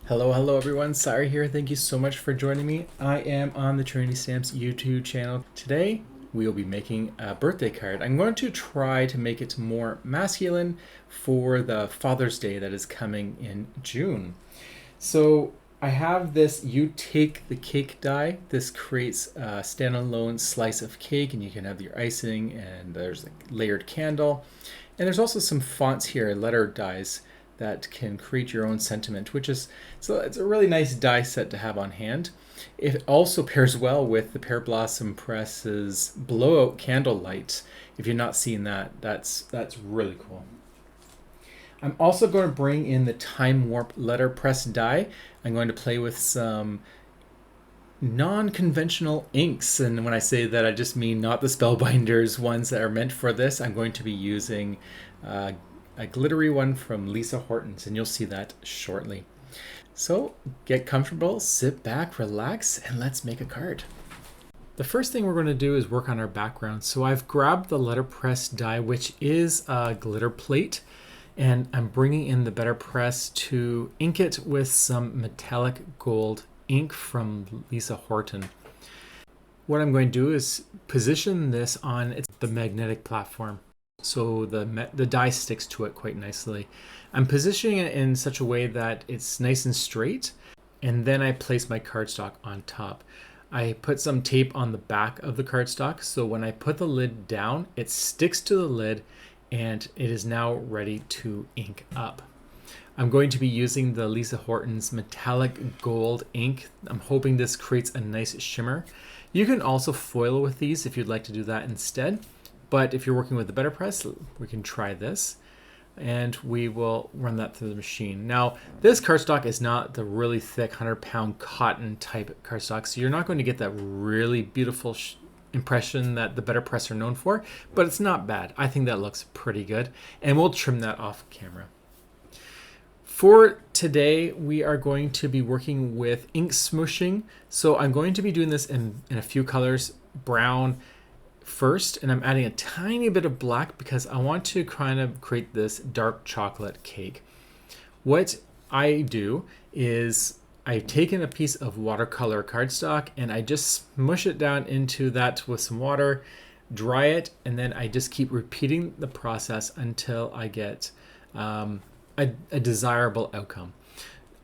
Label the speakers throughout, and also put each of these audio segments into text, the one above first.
Speaker 1: Hello everyone, Sire here. Thank you so much for joining me. I am on the Trinity Stamps YouTube channel. Today we will be making a birthday card. I'm going to try to make it more masculine for the Father's Day that is coming in June. So I have this You Take the Cake die. This creates a standalone slice of cake, and you can have your icing, and there's a layered candle. And there's also some fonts here, letter dies, that can create your own sentiment, which is, so it's a really nice die set to have on hand. It also pairs well with the Pear Blossom Press's blowout candle light. If you're not seeing that, that's really cool. I'm also going to bring in the Time Warp letterpress die. I'm going to play with some non-conventional inks, and when I say that, I just mean not the Spellbinders ones that are meant for this. I'm going to be using a glittery one from Lisa Hortons, and you'll see that shortly. So get comfortable, sit back, relax, and let's make a card. The first thing we're going to do is work on our background. So I've grabbed the letterpress die, which is a glitter plate, and I'm bringing in the letterpress to ink it with some metallic gold ink from Lisa Horton. What I'm going to do is position this on the magnetic platform, so the die sticks to it quite nicely. I'm positioning it in such a way that it's nice and straight, and then I place my cardstock on top. I put some tape on the back of the cardstock, so when I put the lid down, it sticks to the lid, and it is now ready to ink up. I'm going to be using the Lisa Horton's metallic gold ink. I'm hoping this creates a nice shimmer. You can also foil with these if you'd like to do that instead. But if you're working with the letterpress, we can try this, and we will run that through the machine. Now, this cardstock is not the really thick 100-pound cotton type cardstock, so you're not going to get that really beautiful impression that the letterpress are known for, but it's not bad. I think that looks pretty good, and we'll trim that off camera. For today, we are going to be working with ink smooshing. So I'm going to be doing this in a few colors, brown first, and I'm adding a tiny bit of black because I want to kind of create this dark chocolate cake. What I do is I've taken a piece of watercolor cardstock and I just smush it down into that with some water, dry it, and then I just keep repeating the process until I get a desirable outcome.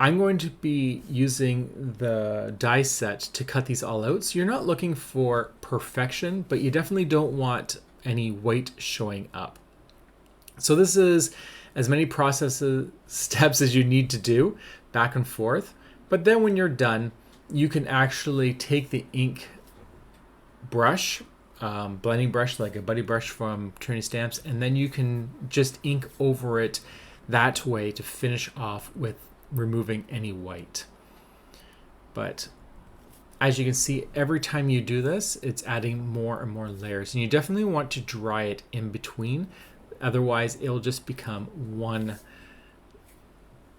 Speaker 1: I'm going to be using the die set to cut these all out. So you're not looking for perfection, but you definitely don't want any white showing up. So this is as many steps as you need to do, back and forth. But then when you're done, you can actually take the ink brush, blending brush, like a buddy brush from Trinity Stamps, and then you can just ink over it that way to finish off with removing any white. But as you can see, every time you do this, it's adding more and more layers, and you definitely want to dry it in between. Otherwise, it'll just become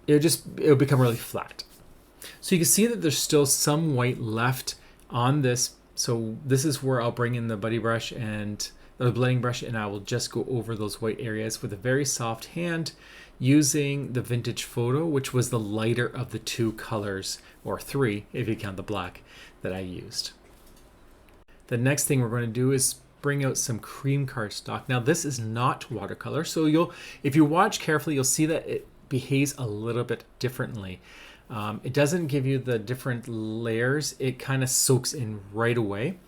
Speaker 1: it'll become really flat. So you can see that there's still some white left on this. So this is where I'll bring in the buddy brush and the blending brush, and I will just go over those white areas with a very soft hand using the Vintage Photo, which was the lighter of the two colors, or three if you count the black, that I used. The next thing we're going to do is bring out some cream cardstock. Now this is not watercolor, so if you watch carefully, you'll see that it behaves a little bit differently. It doesn't give you the different layers. It kind of soaks in right away.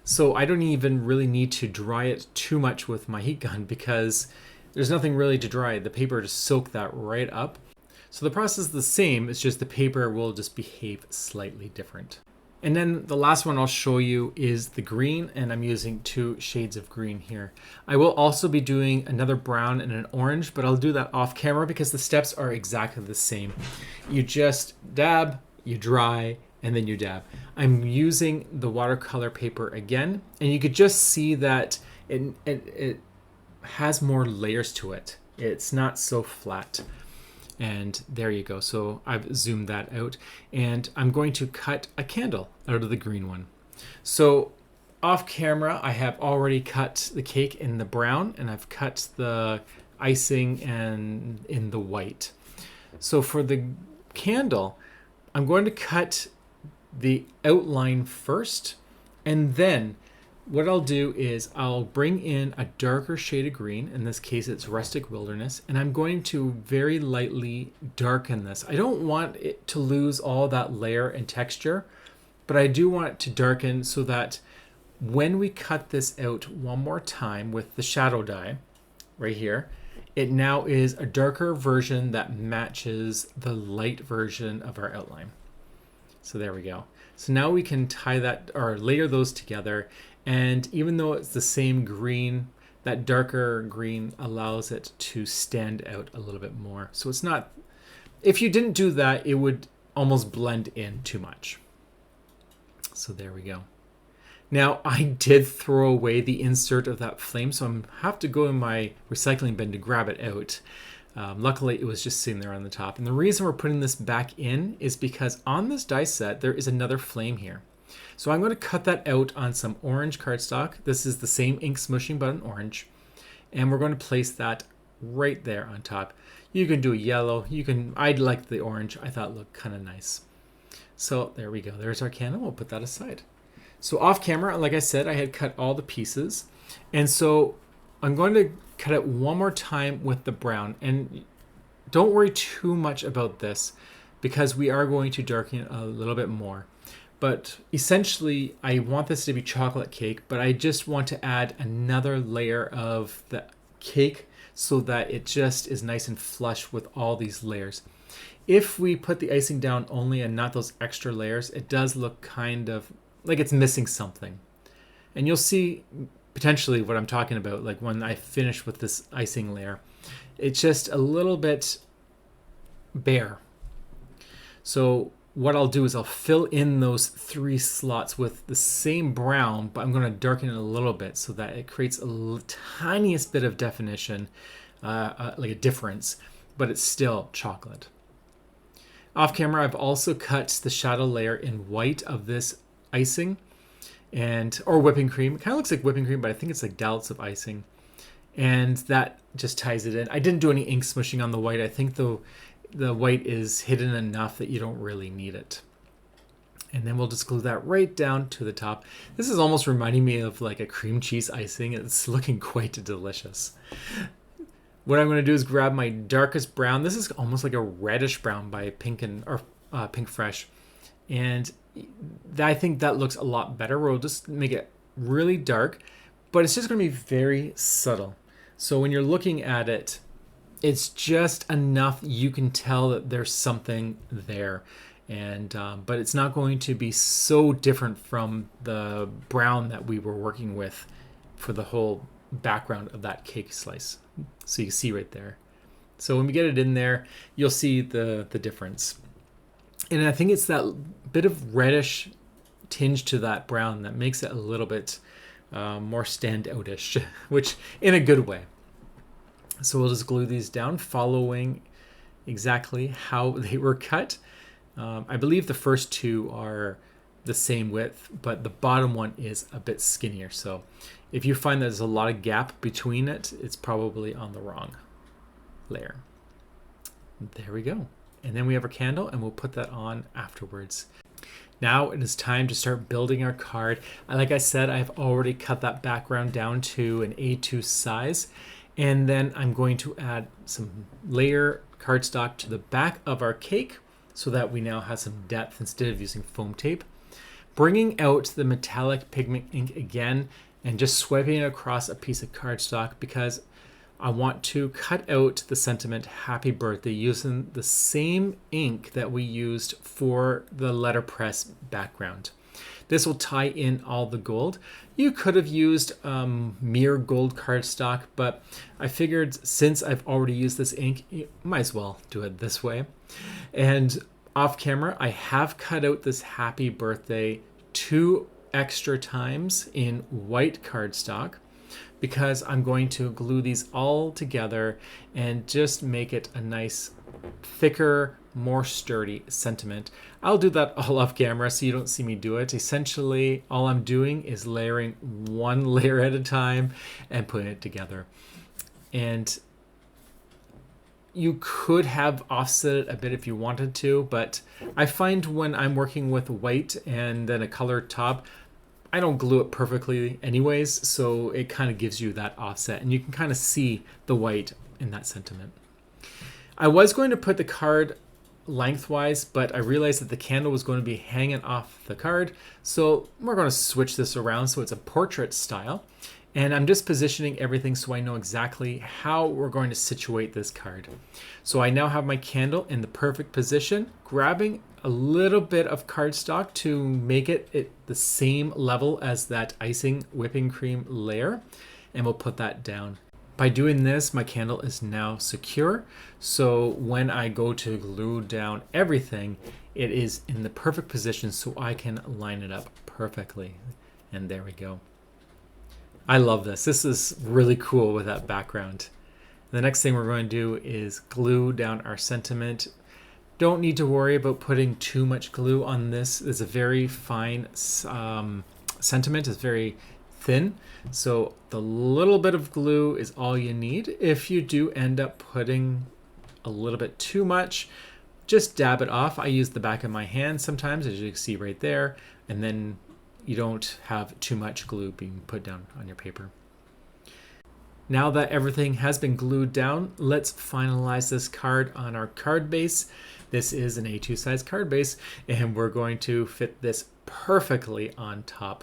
Speaker 1: So I don't even really need to dry it too much with my heat gun because there's nothing really to dry. The paper just soak that right up. So the process is the same, it's just the paper will just behave slightly different. And then the last one I'll show you is the green, and I'm using 2 shades of green here. I will also be doing another brown and an orange, but I'll do that off camera because the steps are exactly the same. You just dab, you dry, and then you dab. I'm using the watercolor paper again, and you could just see that it has more layers to it. It's not so flat. And there you go. So I've zoomed that out, and I'm going to cut a candle out of the green one. So off camera, I have already cut the cake in the brown, and I've cut the icing and in the white. So for the candle, I'm going to cut the outline first, and then what I'll do is I'll bring in a darker shade of green. In this case, it's Rustic Wilderness, and I'm going to very lightly darken this. I don't want it to lose all that layer and texture, but I do want it to darken so that when we cut this out one more time with the shadow dye right here, it now is a darker version that matches the light version of our outline. So there we go. So now we can tie that or layer those together. And even though it's the same green, that darker green allows it to stand out a little bit more. So it's not, if you didn't do that, it would almost blend in too much. So there we go. Now I did throw away the insert of that flame, so I have to go in my recycling bin to grab it out. Luckily, it was just sitting there on the top. And the reason we're putting this back in is because on this die set, there is another flame here. So I'm going to cut that out on some orange cardstock. This is the same ink smushing, but in orange. And we're going to place that right there on top. You can do a yellow. I'd like the orange. I thought it looked kind of nice. So there we go. There's our candle. We'll put that aside. So off camera, like I said, I had cut all the pieces. And so I'm going to cut it one more time with the brown. And don't worry too much about this because we are going to darken it a little bit more. But essentially, I want this to be chocolate cake, but I just want to add another layer of the cake so that it just is nice and flush with all these layers. If we put the icing down only and not those extra layers, it does look kind of like it's missing something. And you'll see potentially what I'm talking about, like when I finish with this icing layer. It's just a little bit bare. So what I'll do is I'll fill in those 3 slots with the same brown, but I'm going to darken it a little bit so that it creates a tiniest bit of definition, like a difference, but it's still chocolate. Off camera, I've also cut the shadow layer in white of this icing or whipping cream. It kind of looks like whipping cream, but I think it's like dallots of icing. And that just ties it in. I didn't do any ink smushing on the white. I think the white is hidden enough that you don't really need it. And then we'll just glue that right down to the top. This is almost reminding me of like a cream cheese icing. It's looking quite delicious. What I'm going to do is grab my darkest brown. This is almost like a reddish brown by Pink Fresh. And I think that looks a lot better. We'll just make it really dark, but it's just going to be very subtle. So when you're looking at it, it's just enough you can tell that there's something there. And but it's not going to be so different from the brown that we were working with for the whole background of that cake slice. So you see right there. So when we get it in there, you'll see the difference. And I think it's that bit of reddish tinge to that brown that makes it a little bit more standoutish, which in a good way. So we'll just glue these down following exactly how they were cut. I believe the first 2 are the same width, but the bottom one is a bit skinnier. So if you find there's a lot of gap between it, it's probably on the wrong layer. There we go. And then we have our candle, and we'll put that on afterwards. Now it is time to start building our card. Like I said, I've already cut that background down to an A2 size. And then I'm going to add some layer cardstock to the back of our cake so that we now have some depth instead of using foam tape. Bringing out the metallic pigment ink again and just swiping it across a piece of cardstock because I want to cut out the sentiment Happy Birthday using the same ink that we used for the letterpress background. This will tie in all the gold. You could have used mere gold cardstock, but I figured since I've already used this ink, you might as well do it this way. And off camera, I have cut out this Happy Birthday 2 extra times in white cardstock because I'm going to glue these all together and just make it a nice, thicker, more sturdy sentiment. I'll do that all off camera so you don't see me do it. Essentially, all I'm doing is layering one layer at a time and putting it together. And You could have offset it a bit if you wanted to, but I find when I'm working with white and then a colored top, I don't glue it perfectly anyways, so it kind of gives you that offset, and you can kind of see the white in that sentiment. I was going to put the card lengthwise, but I realized that the candle was going to be hanging off the card, so we're going to switch this around so it's a portrait style. And I'm just positioning everything so I know exactly how we're going to situate this card. So I now have my candle in the perfect position, grabbing a little bit of cardstock to make it the same level as that icing whipping cream layer, and we'll put that down. By doing this, my candle is now secure, so when I go to glue down everything, it is in the perfect position so I can line it up perfectly. And there we go. I love this. This is really cool with that background. The next thing we're going to do is glue down our sentiment. Don't need to worry about putting too much glue on this. It's a very fine sentiment. It's very thin. So the little bit of glue is all you need. If you do end up putting a little bit too much, just dab it off. I use the back of my hand sometimes, as you can see right there, and then you don't have too much glue being put down on your paper. Now that everything has been glued down, let's finalize this card on our card base. This is an A2 size card base, and we're going to fit this perfectly on top.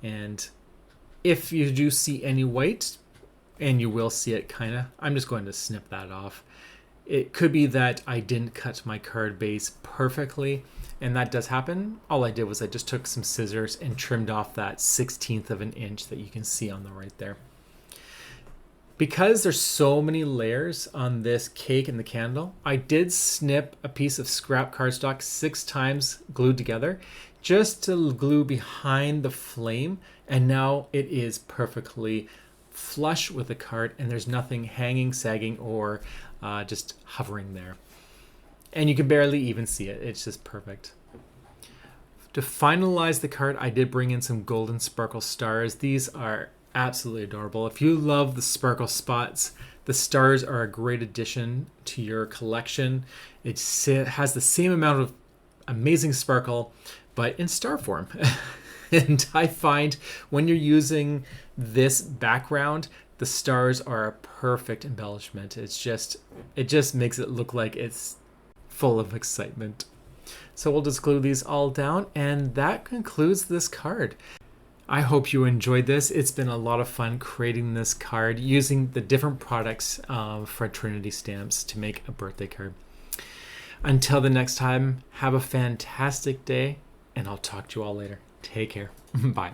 Speaker 1: And if you do see any white, and you will see it I'm just going to snip that off. It could be that I didn't cut my card base perfectly, and that does happen. All I did was I just took some scissors and trimmed off that 1/16 of an inch that you can see on the right there. Because there's so many layers on this cake and the candle, I did snip a piece of scrap cardstock 6 times glued together just to glue behind the flame, and now it is perfectly flush with the card and there's nothing hanging, sagging, or just hovering there. And you can barely even see it. It's just perfect. To finalize the card, I did bring in some golden sparkle stars. These are absolutely adorable. If you love the sparkle spots, the stars are a great addition to your collection. It has the same amount of amazing sparkle, but in star form. And I find when you're using this background, the stars are a perfect embellishment. It just makes it look like it's full of excitement. So we'll just glue these all down, and that concludes this card. I hope you enjoyed this. It's been a lot of fun creating this card using the different products for Trinity stamps to make a birthday card. Until the next time, have a fantastic day, and I'll talk to you all later. Take care. Bye.